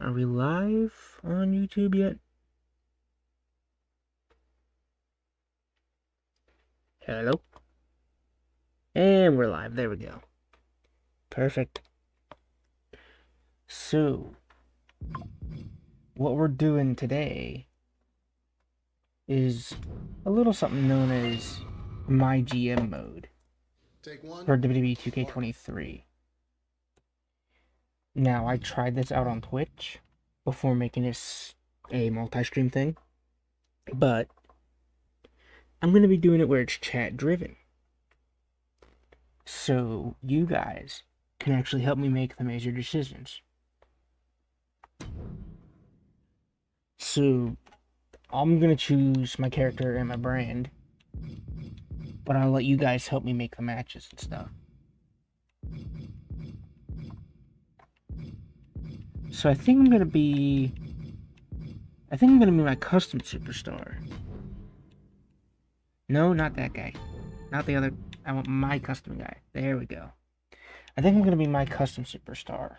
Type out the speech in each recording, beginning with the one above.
Are we live on YouTube yet? Hello? And we're live. There we go. Perfect. So, what we're doing today is a little something known as My GM mode for WWE 2K23. Now, I tried this out on Twitch before making this a multi-stream thing, but I'm going to be doing it where it's chat-driven. So, you guys can actually help me make the major decisions. So, I'm going to choose my character and my brand, but I'll let you guys help me make the matches and stuff. So I think I'm going to be my custom superstar. No, not that guy. Not the other. I want my custom guy. There we go. I think I'm going to be my custom superstar.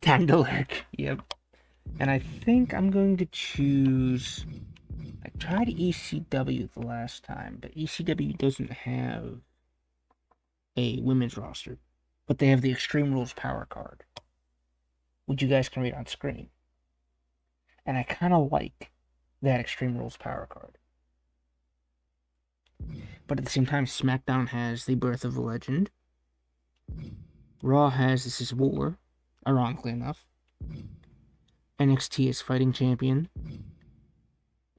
Time to lurk. Yep. And I think I'm going to choose... I tried ECW the last time, but ECW doesn't have a women's roster. But they have the Extreme Rules power card, which you guys can read on screen. And I kind of like that Extreme Rules power card. But at the same time, SmackDown has the Birth of a Legend. Raw has This Is War, ironically enough. NXT is Fighting Champion.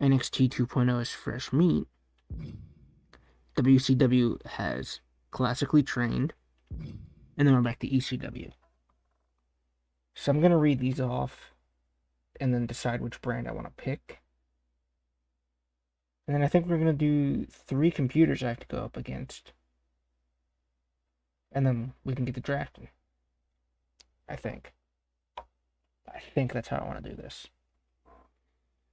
NXT 2.0 is Fresh Meat. WCW has Classically Trained. And then we're back to ECW. So I'm going to read these off and then decide which brand I want to pick. And then I think we're going to do 3 computers I have to go up against. And then we can get the drafting. I think that's how I want to do this.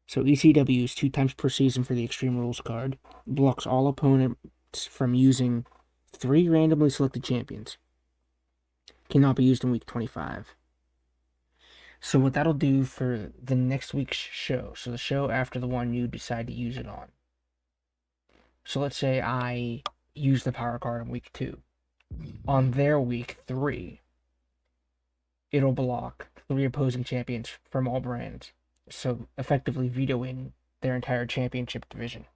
So ECW is 2 times per season for the Extreme Rules card. Blocks all opponents from using 3 randomly selected champions. Cannot be used in week 25. So what that'll do for the next week's show, so the show after the one you decide to use it on. So let's say I use the power card in week 2. On their week 3, it'll block 3 opposing champions from all brands, so effectively vetoing their entire championship division.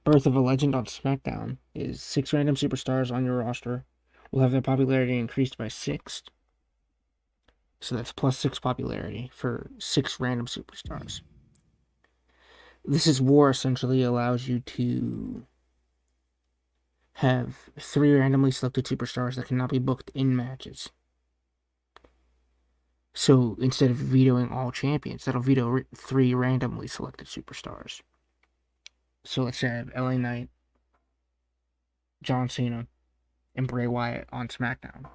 Birth of a Legend on SmackDown is 6 random superstars on your roster will have their popularity increased by 6. So that's plus 6 popularity for 6 random superstars. This Is War essentially allows you to have 3 randomly selected superstars that cannot be booked in matches. So instead of vetoing all champions, that'll veto 3 randomly selected superstars. So let's say I have LA Knight, John Cena, and Bray Wyatt on SmackDown.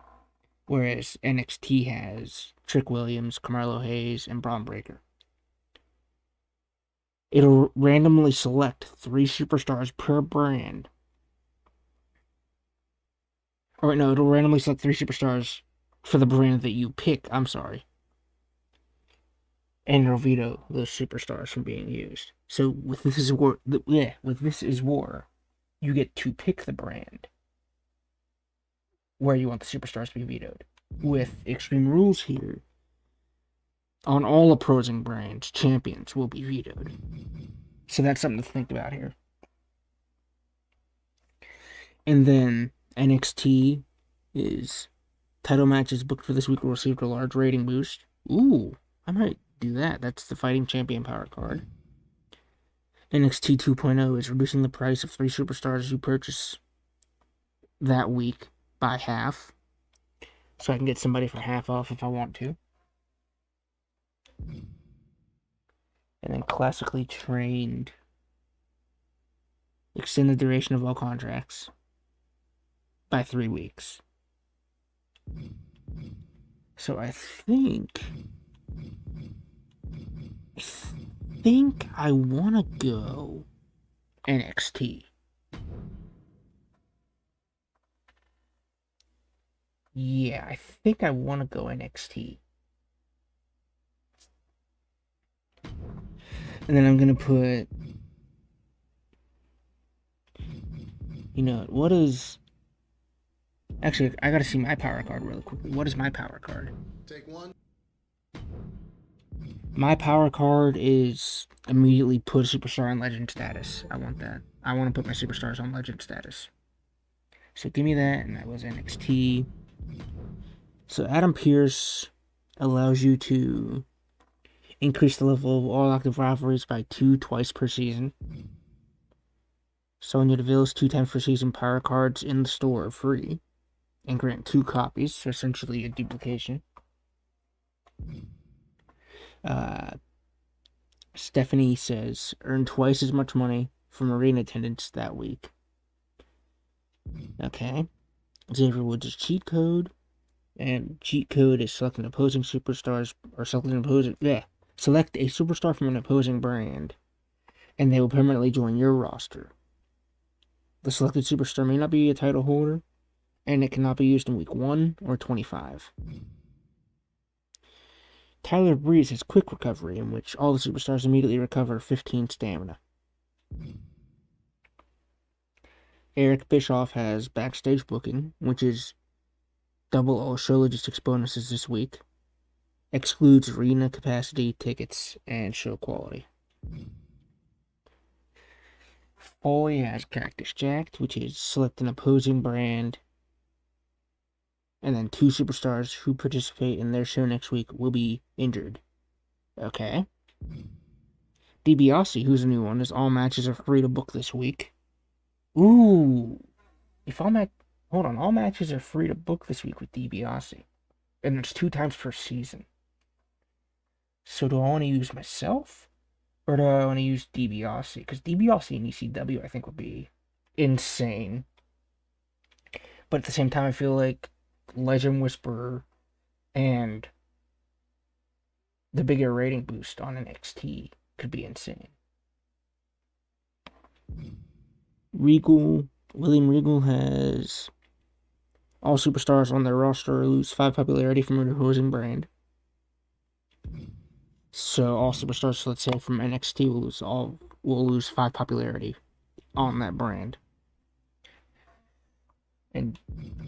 Whereas NXT has Trick Williams, Carmelo Hayes, and Braun Breaker. It'll randomly select 3 superstars per brand. Or no, it'll randomly select 3 superstars for the brand that you pick, I'm sorry. And it'll veto those superstars from being used. So with This Is War, you get to pick the brand where you want the superstars to be vetoed. With Extreme Rules here, on all opposing brands, champions will be vetoed. So that's something to think about here. And then NXT is title matches booked for this week will receive a large rating boost. Ooh, I might do that. That's the Fighting Champion power card. NXT 2.0 is reducing the price of 3 superstars you purchase that week by half. So I can get somebody for half off if I want to. And then Classically Trained. Extend the duration of all contracts by 3 weeks. So I think I want to go NXT. Yeah, I think I want to go NXT. And then I'm going to put, you know, what is... Actually, I got to see my power card really quickly. What is my power card? Take one. My power card is immediately put superstar on legend status. I want that. I want to put my superstars on legend status. So give me that, and that was NXT. So Adam Pearce allows you to increase the level of all active rivalries by 2 twice per season. Sonya Deville's 2 times per season power cards in the store are free, and grant 2 copies, so essentially a duplication. Stephanie says, earn twice as much money from arena attendance that week. Okay. Xavier Woods' cheat code. And cheat code is selecting opposing superstars, or select a superstar from an opposing brand, and they will permanently join your roster. The selected superstar may not be a title holder, and it cannot be used in week 1 or 25. Tyler Breeze has quick recovery, in which all the superstars immediately recover 15 stamina. Eric Bischoff has backstage booking, which is double all show logistics bonuses this week. Excludes arena capacity, tickets, and show quality. Foley has Cactus Jack, which is select an opposing brand, and then 2 superstars who participate in their show next week will be injured. Okay. DiBiase, who's a new one, is all matches are free to book this week. Ooh. All matches are free to book this week with DiBiase. And it's 2 times per season. So do I want to use myself? Or do I want to use DiBiase? Because DiBiase in ECW, I think, would be insane. But at the same time, I feel like Legend Whisperer and the bigger rating boost on NXT could be insane. William Regal has all superstars on their roster lose 5 popularity from an opposing brand. So all superstars, let's say from NXT, will lose 5 popularity on that brand. And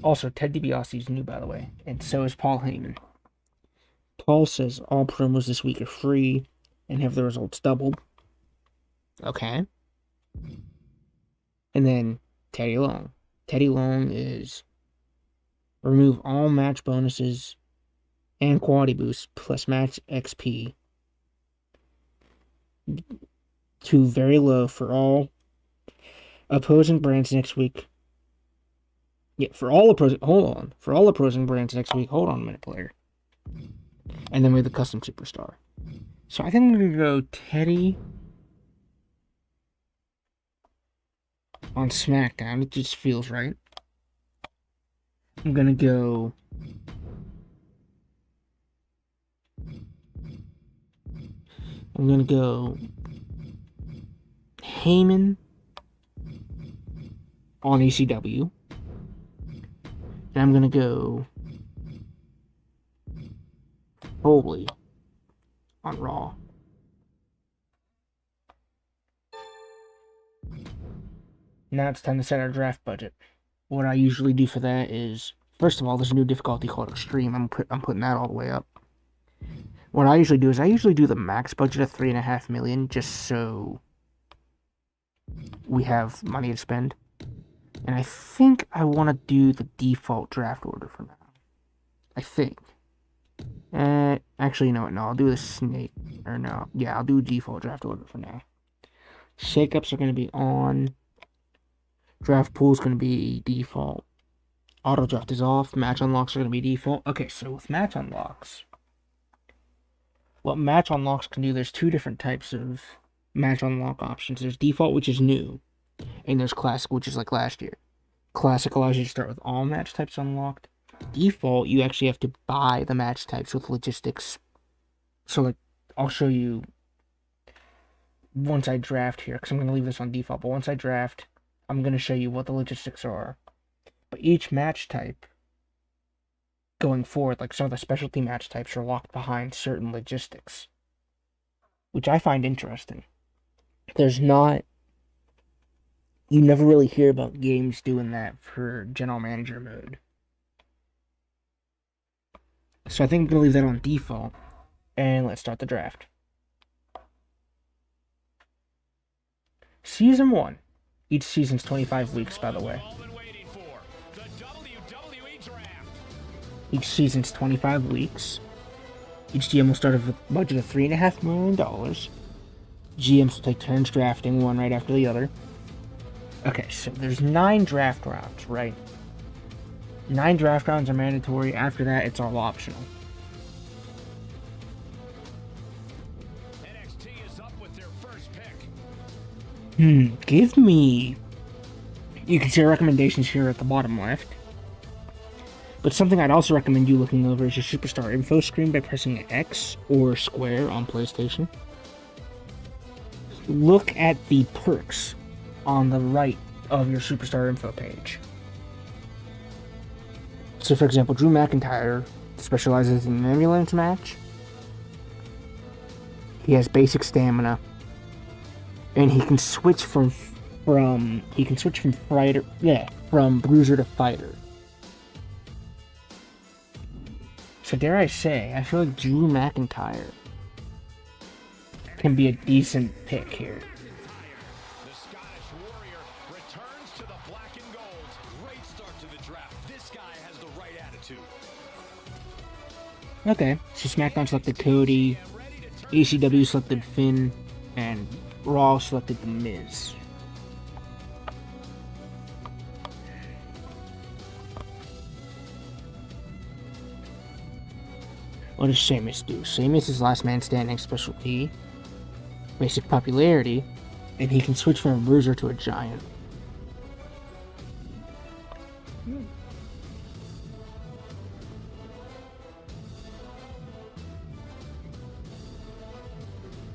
also, Ted DiBiase is new, by the way, and so is Paul Heyman. Paul says all promos this week are free and have the results doubled. Okay. And then Teddy Long. Teddy Long is remove all match bonuses and quality boosts plus match XP to very low for all opposing brands next week. Yeah, for all opposing brands next week. Hold on a minute, player. And then we have the custom superstar. So I think I'm going to go Teddy on SmackDown. It just feels right. I'm going to go Heyman on ECW. And I'm going to go Foley on Raw. Now it's time to set our draft budget. What I usually do for that is, first of all, there's a new difficulty called Extreme. I'm putting that all the way up. What I usually do is do the max budget of $3.5 million, just so we have money to spend. And I think I want to do the default draft order for now. I think. Actually, no, I'll do the snake. Or no, yeah, I'll do default draft order for now. Shakeups are going to be on. Draft pool is going to be default. Auto draft is off. Match unlocks are going to be default. Okay, so with match unlocks, what match unlocks can do, there's 2 different types of match unlock options. There's default, which is new, and there's classic, which is like last year. Classic allows you to start with all match types unlocked. Default, you actually have to buy the match types with logistics. So, like, I'll show you once I draft here, because I'm going to leave this on default, but once I draft, I'm going to show you what the logistics are. But each match type going forward, like some of the specialty match types are locked behind certain logistics, which I find interesting. There's not... You never really hear about games doing that for general manager mode. So I think I'm going to leave that on default. And let's start the draft. Season 1. Each season's 25 weeks, by the way. Each season's 25 weeks. Each GM will start with a budget of $3.5 million. GMs will take turns drafting, one right after the other. Okay, so there's 9 draft rounds, right? 9 draft rounds are mandatory. After that, it's all optional. NXT is up with their first pick. Give me... You can see our recommendations here at the bottom left. But something I'd also recommend you looking over is your Superstar info screen by pressing X or Square on PlayStation. Look at the perks on the right of your Superstar info page. So, for example, Drew McIntyre specializes in an ambulance match. He has basic stamina, and he can switch from bruiser to fighter. So dare I say, I feel like Drew McIntyre can be a decent pick here. The Scottish Warrior returns to the black and gold. Great start to the draft. This guy has the right attitude. Okay, so SmackDown selected Cody, ECW selected Finn, and Raw selected The Miz. What does Sheamus do? Sheamus is last man standing specialty, basic popularity, and he can switch from a bruiser to a giant.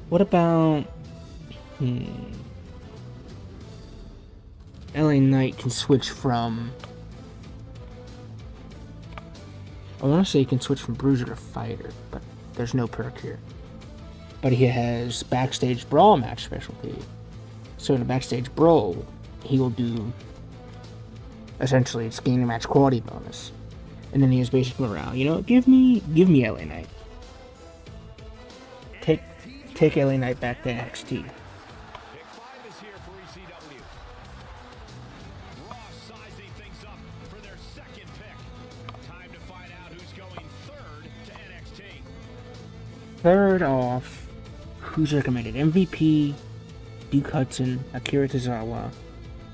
What about... LA Knight can switch from... I want to say he can switch from bruiser to fighter, but there's no perk here. But he has backstage brawl match specialty. So in a backstage brawl, he will do... Essentially, it's gaining match quality bonus. And then he has basic morale. You know, give me LA Knight. Take LA Knight back to NXT. Pick 5 is here for ECW. Raw sizing things up for their second pick. Time to find out who's going third to NXT. Third off, who's recommended? MVP, Duke Hudson, Akira Tozawa,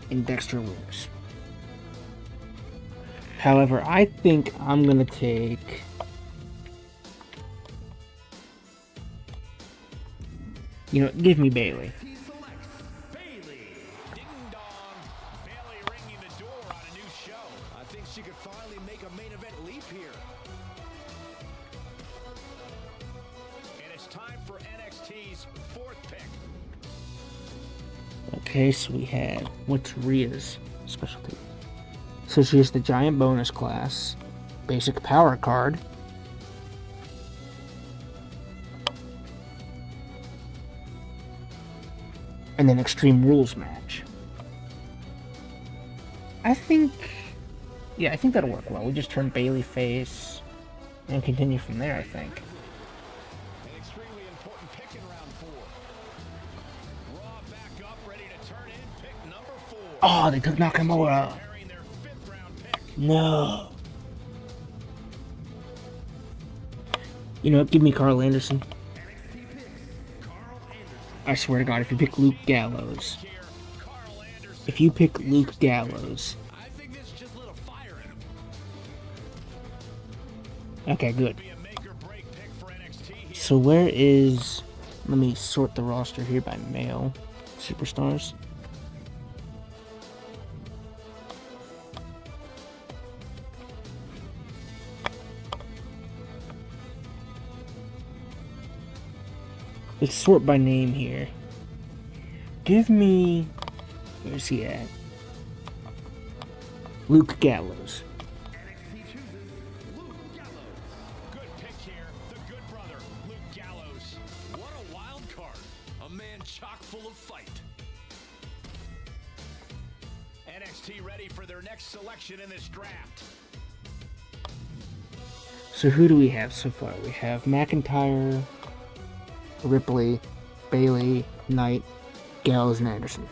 and Dexter Lewis. However, I think I'm going to take... You know, give me Bayley. He selects Bayley. Ding dong. Bayley ringing the door on a new show. I think she could finally make a main event leap here. And it's time for NXT's 4th pick. Okay, so we have... What's Rhea's specialty? So she has the giant bonus class, basic power card, and then Extreme Rules match. I think that'll work well. We just turn Bayley face and continue from there, I think. An extremely important pick in round 4. Raw back up, ready to turn in pick number 4. Oh, they took Nakamura. Carrying their 5th round pick. No. You know what? Give me Carl Anderson. NXT picks Carl Anderson. I swear to God, if you pick Luke Gallows. Here, Carl Anderson. If you pick Luke Gallows. I think this just lit a fire in him. Okay, good. Be a make or break pick for NXT here. So where is... Let me sort the roster here by male superstars. Let's sort by name here. Give me... Where's he at? Luke Gallows. NXT chooses Luke Gallows. fight. NXT ready for their next selection in this draft. So who do we have so far? We have McIntyre, Ripley, Bailey, Knight, Gallows, and Anderson.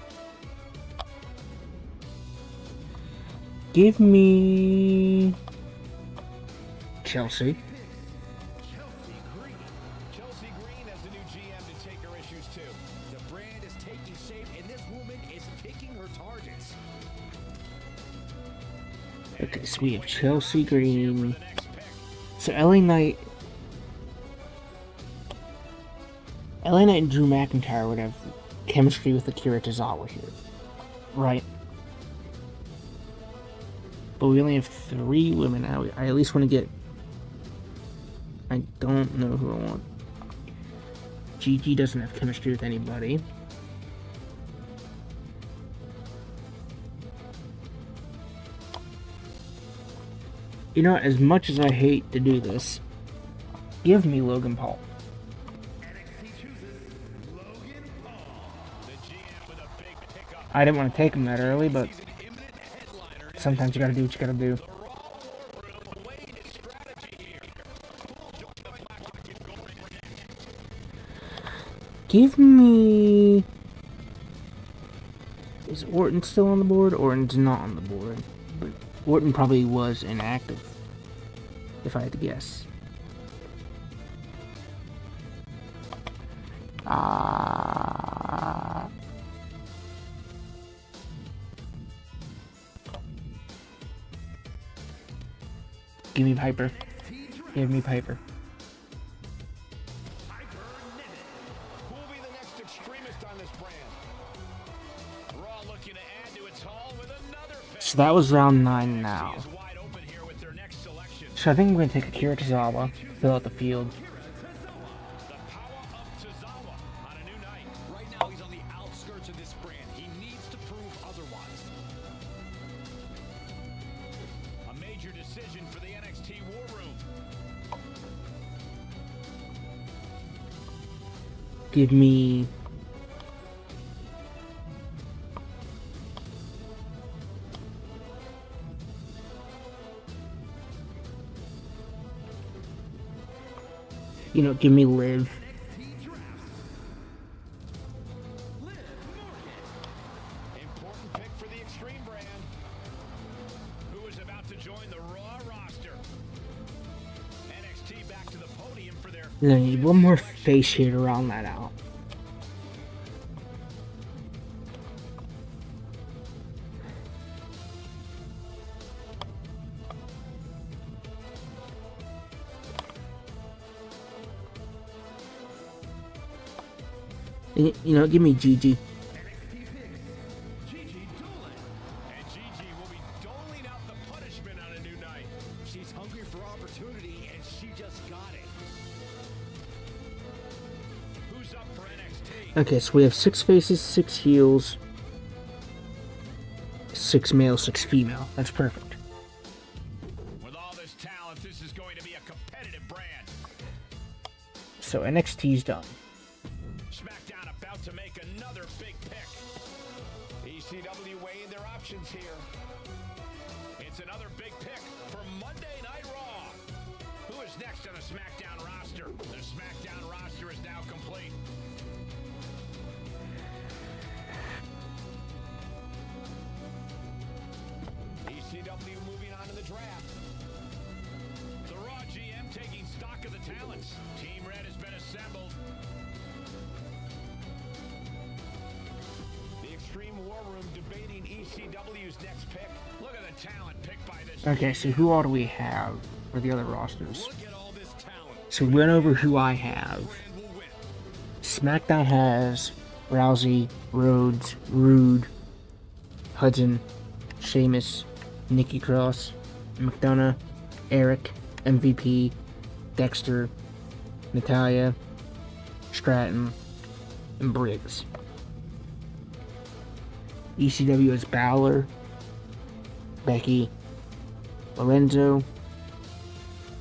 Give me Chelsea. Chelsea Green as the new GM to take her issues too. The brand is taking shape and this woman is picking her targets. Okay, so we have Chelsea Green. So LA Knight and Drew McIntyre would have chemistry with Akira Tozawa here, right? But we only have 3 women now. I at least want to get... I don't know who I want. Gigi doesn't have chemistry with anybody. You know, as much as I hate to do this, give me Logan Paul. I didn't want to take him that early, but sometimes you gotta do what you gotta do. Give me... Is Orton still on the board? Orton's not on the board. But Orton probably was inactive, if I had to guess. Give me Piper. Give me Piper. Who will be the next extremist on this brand? Raw looking to add to its haul with another pick. So that was round 9 now. Is wide open here with their next selection. So I think I'm going to take Akira Tozawa, fill out the field. The power of Tozawa on a new night. Right now he's on the outskirts of this brand. He needs to prove otherwise. A major decision for the NXT War Room. Give me... You know, give me Liv. Important pick for the Extreme brand. Who is about to join the Raw roster. NXT back to the podium for their... And then I need one more face here to round that out. You know, give me Gigi. Gigi Dolan. And Gigi will be doling out the punishment on a new night. She's hungry for opportunity, and she just got it. Who's up for NXT? Okay, so we have 6 faces, 6 heels, 6 male, 6 female. That's perfect. With all this talent, this is going to be a competitive brand. So NXT's done. SmackDown about to make another big pick. ECW weighing their options here. It's another big pick for Monday Night Raw. Who is next on the SmackDown roster? The SmackDown roster is now complete. ECW moving on to the draft. The Raw GM taking stock of the talents. Team Red has been assembled. The Extreme War Room debating ECW's next pick. Look at the talent picked by this. Okay, so who all do we have for the other rosters? Look at all this talent. So we went over who I have. Brand will win. SmackDown has Rousey, Rhodes, Rude, Hudson, Sheamus, Nikki Cross, McDonough, Eric, MVP, Dexter, Natalia, Stratton, and Briggs. ECW has Balor, Becky, Lorenzo,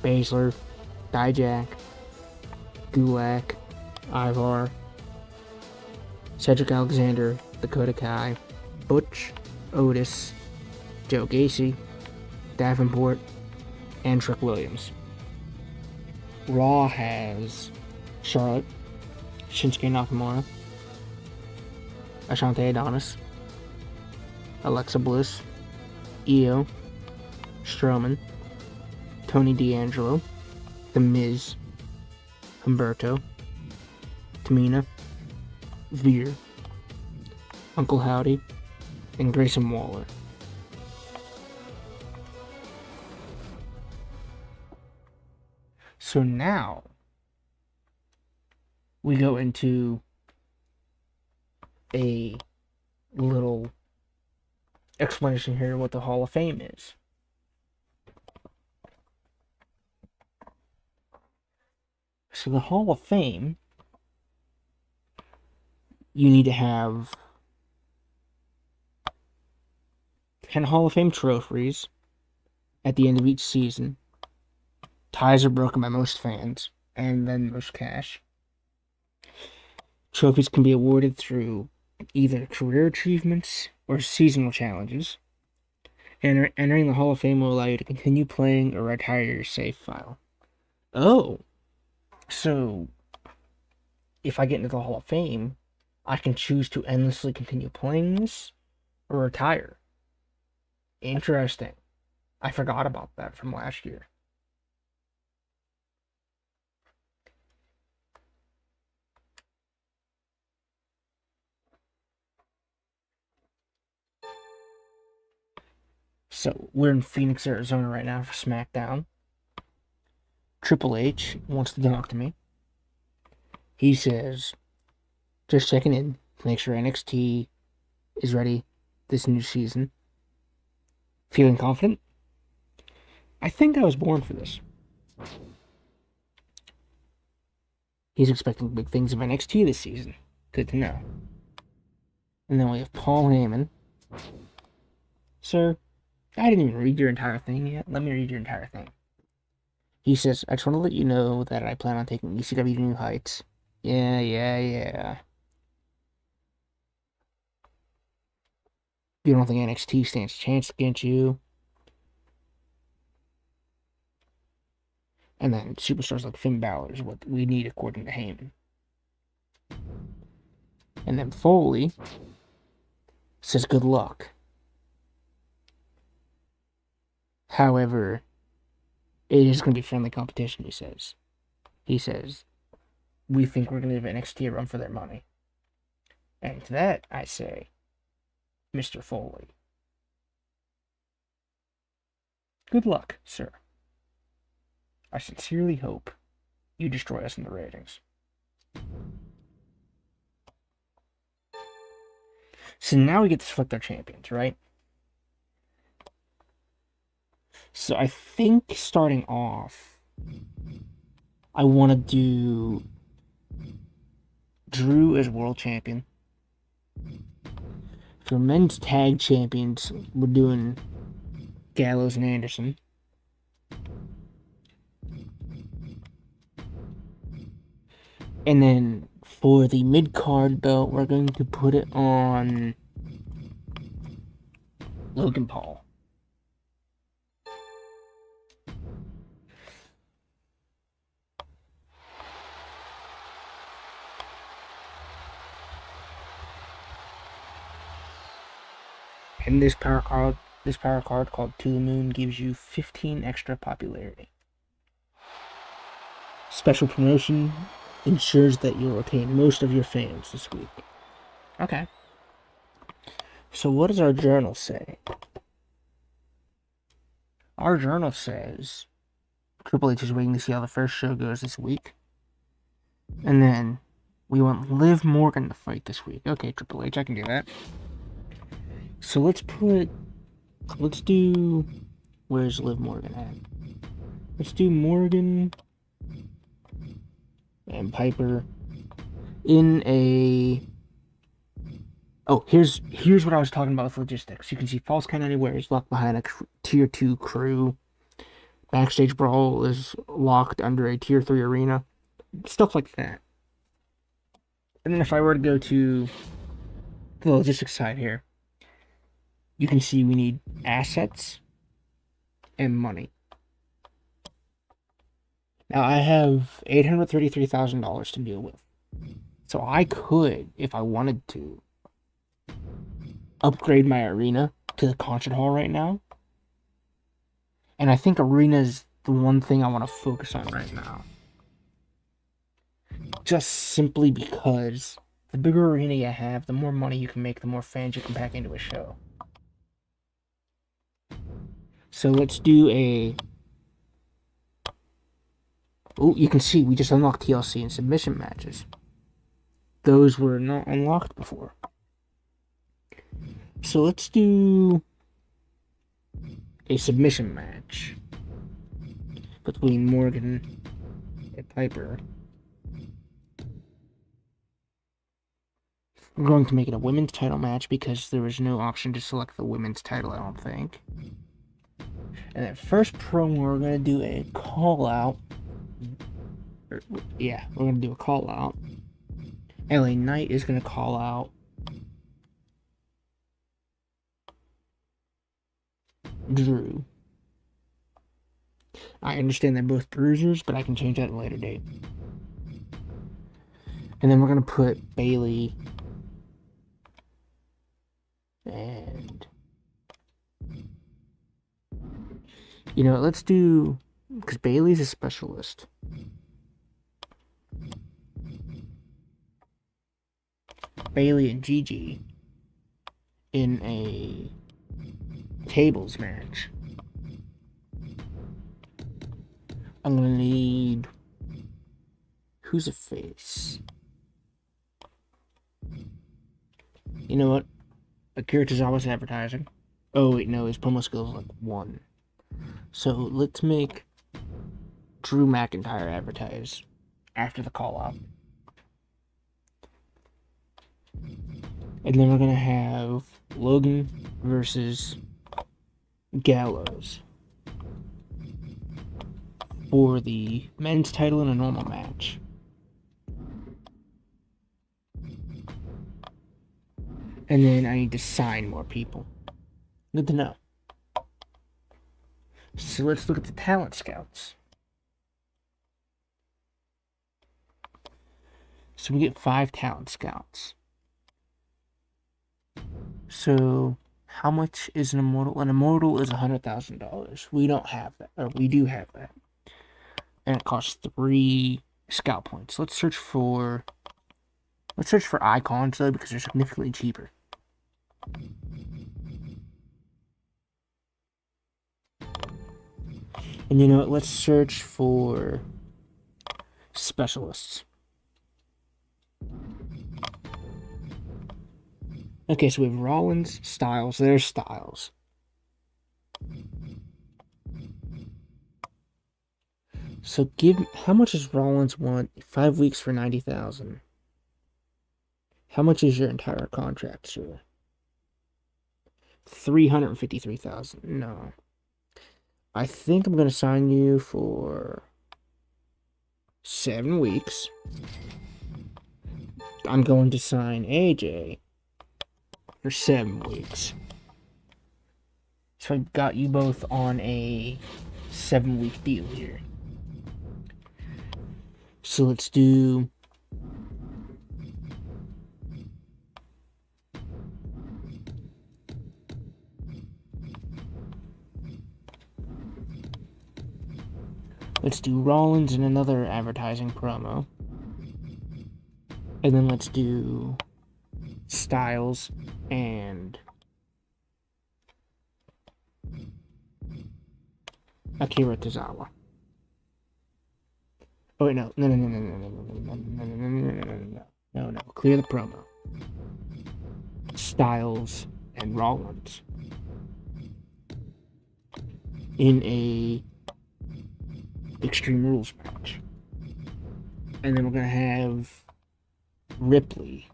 Baszler, Dijak, Gulak, Ivar, Cedric Alexander, Dakota Kai, Butch, Otis, Joe Gacy, Davenport, and Trick Williams. Raw has Charlotte, Shinsuke Nakamura, Ashante Adonis, Alexa Bliss, Io, Strowman, Tony D'Angelo, The Miz, Humberto, Tamina, Veer, Uncle Howdy, and Grayson Waller. So now we go into a little explanation here of what the Hall of Fame is. So the Hall of Fame, you need to have 10 Hall of Fame trophies at the end of each season. Ties are broken by most fans, and then most cash. Trophies can be awarded through either career achievements or seasonal challenges. And entering the Hall of Fame will allow you to continue playing or retire your save file. Oh, so if I get into the Hall of Fame, I can choose to endlessly continue playing this or retire. Interesting. I forgot about that from last year. So, we're in Phoenix, Arizona right now for SmackDown. Triple H wants to talk to me. He says, just checking in to make sure NXT is ready this new season. Feeling confident? I think I was born for this. He's expecting big things of NXT this season. Good to know. And then we have Paul Heyman. Sir, I didn't even read your entire thing yet. Let me read your entire thing. He says, I just want to let you know that I plan on taking ECW to new heights. Yeah. You don't think NXT stands a chance against you? And then superstars like Finn Balor is what we need according to Heyman. And then Foley says good luck. However, it is going to be friendly competition, he says. He says, we think we're going to give NXT a run for their money. And to that, I say, Mr. Foley, good luck, sir. I sincerely hope you destroy us in the ratings. So now we get to select our champions, right? So I think starting off, I want to do Drew as world champion. For men's tag champions, we're doing Gallows and Anderson. And then for the mid-card belt, we're going to put it on Logan Paul. And this power card called To the Moon gives you 15 extra popularity. Special promotion ensures that you'll retain most of your fans this week. Okay. So what does our journal say? Our journal says Triple H is waiting to see how the first show goes this week. And then we want Liv Morgan to fight this week. Okay, Triple H, I can do that. So let's do, where's Liv Morgan at? Let's do Morgan and Piper in a, oh, here's what I was talking about with logistics. You can see Falls Count Anywhere is locked behind a Tier 2 crew. Backstage Brawl is locked under a Tier 3 arena. Stuff like that. And then if I were to go to the logistics side here, you can see we need assets and money. Now I have $833,000 to deal with. So I could, if I wanted to, upgrade my arena to the concert hall right now. And I think arena is the one thing I want to focus on right now. Just simply because the bigger arena you have, the more money you can make, the more fans you can pack into a show. So let's do a... Oh, you can see we just unlocked TLC and submission matches. Those were not unlocked before. So let's do a submission match between Morgan and Piper. We're going to make it a women's title match because there was no option to select the women's title, I don't think. And then first promo, we're going to do a call out. Yeah, we're going to do a call out. LA Knight is going to call out Drew. I understand they're both bruisers, but I can change that at a later date. And then we're going to put Bayley and... You know, let's do... Because Bayley's a specialist. Bayley and Gigi in a tables match. I'm gonna need... Who's a face? You know what? Akira Tozawa's advertising. Oh wait, no, his promo skills is like 1. So let's make Drew McIntyre advertise after the call out. And then we're gonna have Logan versus Gallows for the men's title in a normal match. And then I need to sign more people. Good to know. So let's look at the talent scouts. So we get 5 talent scouts. So how much is an immortal? An immortal is $100,000. We don't have that, or we do have that. And it costs 3 scout points. Let's search for icons though, because they're significantly cheaper. And you know what? Let's search for specialists. Okay, so we have Rollins, Styles. There's Styles. So how much does Rollins want? 5 weeks for $90,000. How much is your entire contract, sir? $353,000. No. I think I'm gonna sign you for 7 weeks. I'm going to sign AJ for 7 weeks. So I've got you both on a 7-week deal here. So let's do... Let's do Rollins in another advertising promo. And then let's do Styles and Akira Tozawa. Oh wait, no. No. Clear the promo. Styles and Rollins in a Extreme Rules match. And then we're gonna have Ripley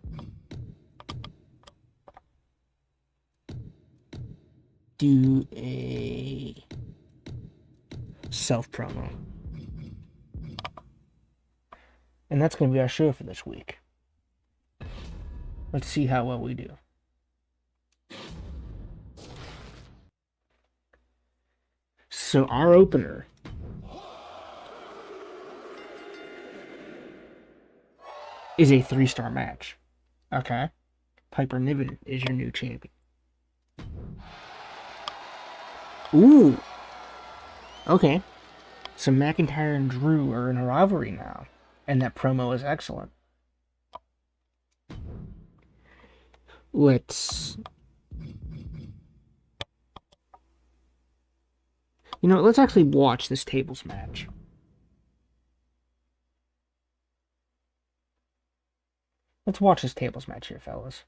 do a self promo. And that's gonna be our show for this week. Let's see how well we do. So our opener is a 3-star match. Okay. Piper Niven is your new champion. Ooh. Okay. So McIntyre and Drew are in a rivalry now. And that promo is excellent. Let's... You know, let's actually watch this tables match. Let's watch this tables match here, fellas.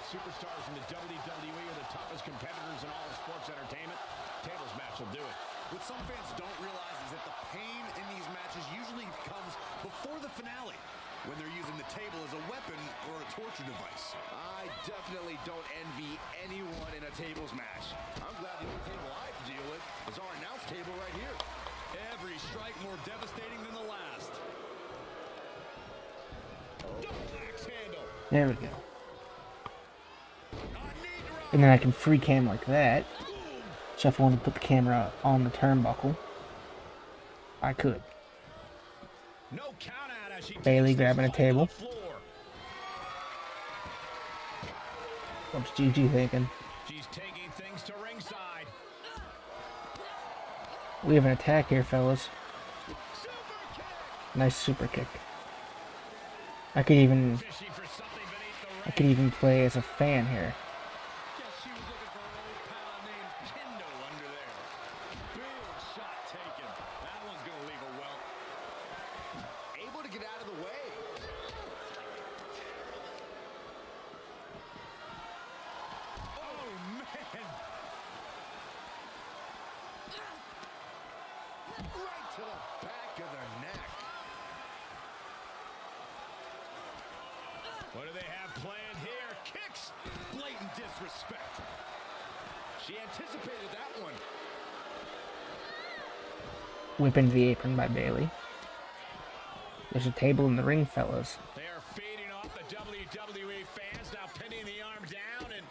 Superstars in the WWE are the toughest competitors in all of sports entertainment. Tables match will do it. What some fans don't realize is that the pain in these matches usually comes before the finale, when they're using the table as a weapon or a torture device. I definitely don't envy anyone in a tables match. I'm glad the only table I have to deal with is our announce table right here. Every strike more devastating than the last. Double axe handle. There we go. And then I can free cam like that. So if I want to put the camera on the turnbuckle, I could. No count out as she Bailey grabbing a table. What's Gigi thinking? She's taking things to ringside. We have an attack here, fellas. Nice super kick. I could even play as a fan here. Right to the back of the neck. What do they have planned here? Kicks! Blatant disrespect. She anticipated that one. Whip into the apron by Bailey. There's a table in the ring, fellas. They are feeding off the WWE fans, now pinning the arm down and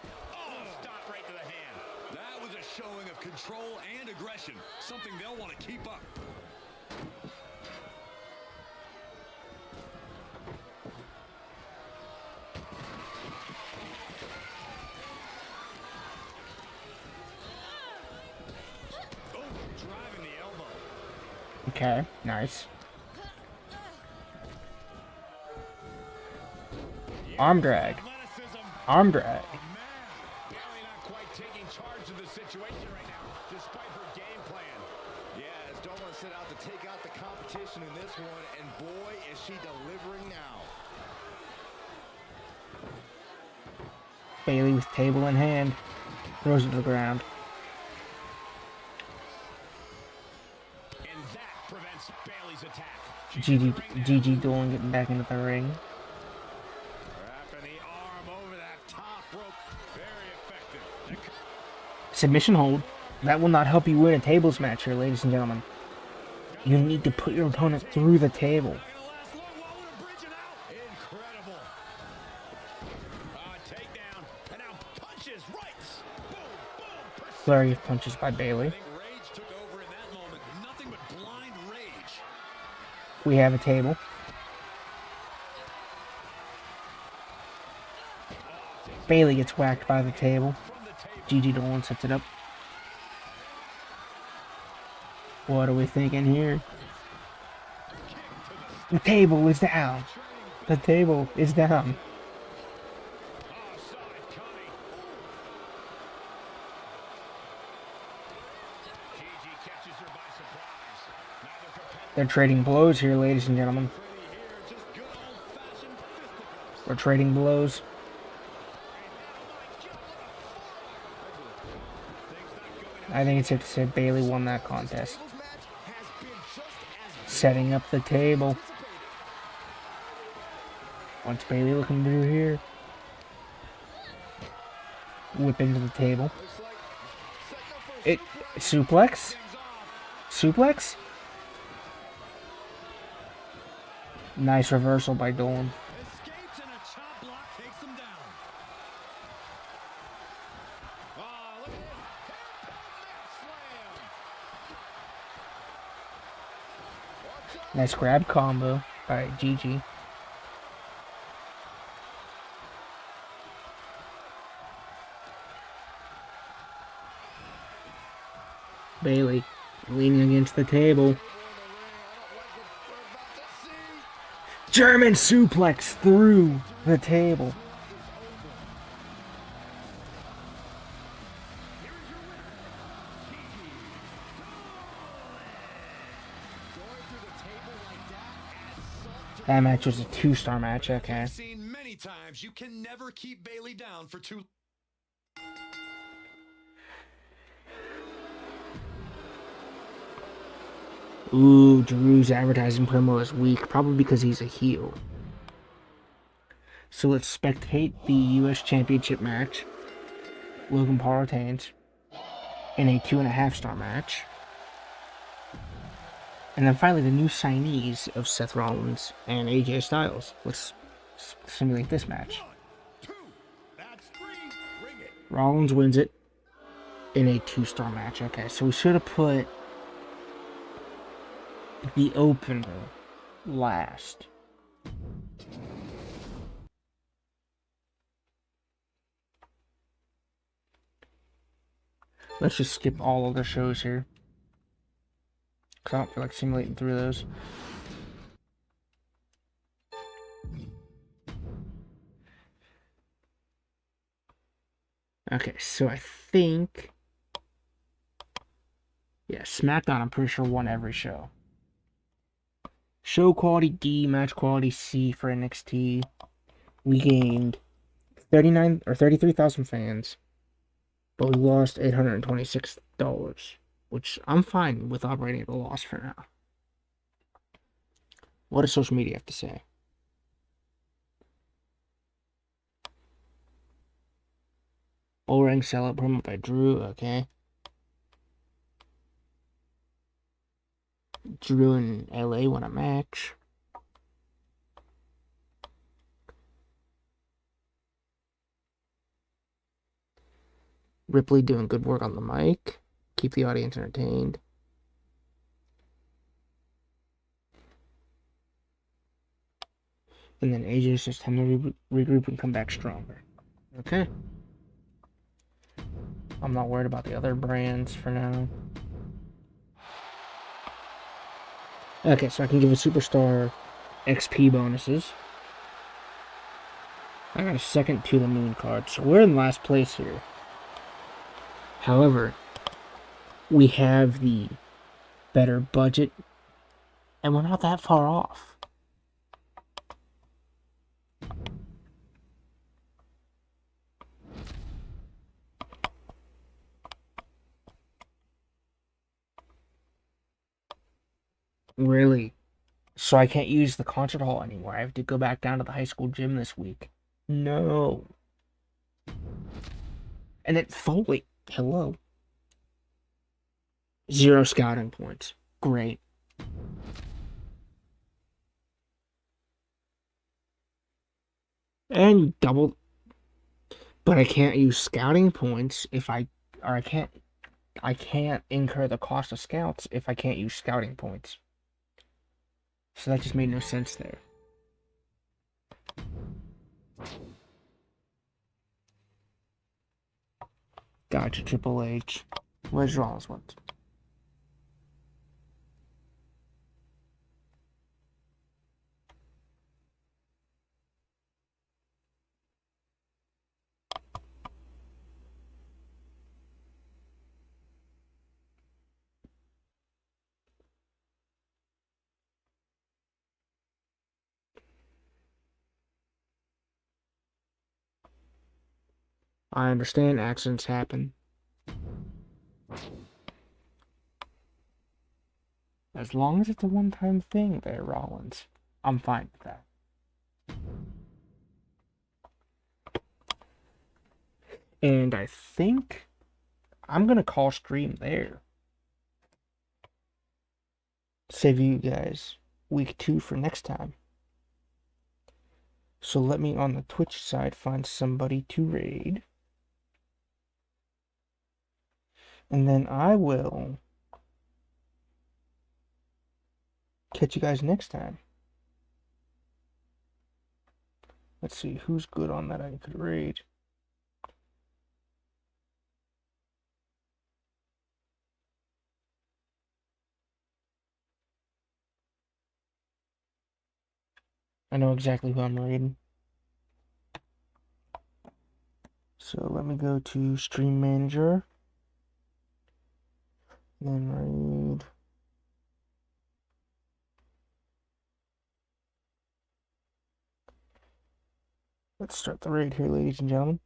stop right to the hand. That was a showing of control and aggression, something they'll want to keep up. Driving the elbow. Okay, nice. Arm drag. Arm drag. Bailey not quite taking charge of the situation right now, despite her game plan. Yes, don't want to sit out to take out the competition in this one, and boy, is she delivering now. Bailey with table in hand. Throws it to the ground. And that prevents Bailey's attack. Gigi Dolan getting back into the ring. Wrapping the arm over that top rope. Very effective. Submission hold. That will not help you win a tables match here, ladies and gentlemen. You need to put your opponent through the table. Incredible. Takedown. And now punches rights. Boom, boom. Flurry of punches by Bailey. Rage took over in that moment. Nothing but blind rage. We have a table. Bailey gets whacked by the table. Gigi Dolan sets it up. What are we thinking here? The table is down. The table is down. They're trading blows here, ladies and gentlemen. We're trading blows. I think it's safe to say Bailey won that contest. Setting up the table. What's Bailey looking to do here? Whip into the table. Suplex? Suplex? Nice reversal by Dolan. Escapes and a chop block takes him down. Oh, look at this. Nice grab combo by Gigi. Bailey leaning against the table. German suplex through the table. That match was a 2-star match, okay. I've seen many times. You can never keep Bailey down for too. Ooh, Drew's advertising promo is weak, probably because he's a heel. So let's spectate the U.S. Championship match. Logan Paul retains in a 2.5-star match. And then finally the new signees of Seth Rollins and AJ Styles. Let's simulate this match. 1, 2, that's 3. Ring it. Rollins wins it in a 2-star match. Okay, so we should have put the opener last. Let's just skip all other shows here, because I don't feel like simulating through those. Okay, so I think, yeah, SmackDown I'm pretty sure won every show. Show quality D, match quality C for NXT. We gained 33,000 fans, but we lost $826, which I'm fine with operating at a loss for now. What does social media have to say? Bullring sellout promo by Drew, okay. Drew and LA won a match. Ripley doing good work on the mic. Keep the audience entertained. And then AJ's just time to regroup and come back stronger. Okay. I'm not worried about the other brands for now. Okay, so I can give a superstar XP bonuses. I got a second to the moon card, so we're in last place here. However, we have the better budget, and we're not that far off. Really? So I can't use the concert hall anymore. I have to go back down to the high school gym this week. No. And then Foley. Hello. 0 scouting points. Great. And double. But I can't use scouting points if I can't incur the cost of scouts if I can't use scouting points. So that just made no sense there. Gotcha, Triple H. Where's Rollins ones? I understand accidents happen. As long as it's a one-time thing there, Rollins, I'm fine with that. And I think I'm going to call stream there. Save you guys week 2 for next time. So let me on the Twitch side find somebody to raid. And then I will catch you guys next time. Let's see who's good on that I could raid. I know exactly who I'm raiding. So let me go to Stream Manager. Then raid. Let's start the raid here, ladies and gentlemen.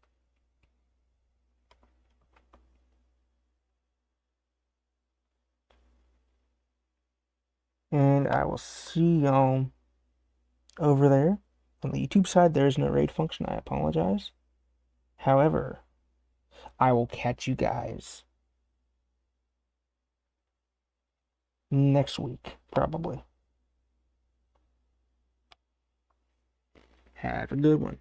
And I will see y'all over there. On the YouTube side, there is no raid function. I apologize. However, I will catch you guys next week, probably. Have a good one.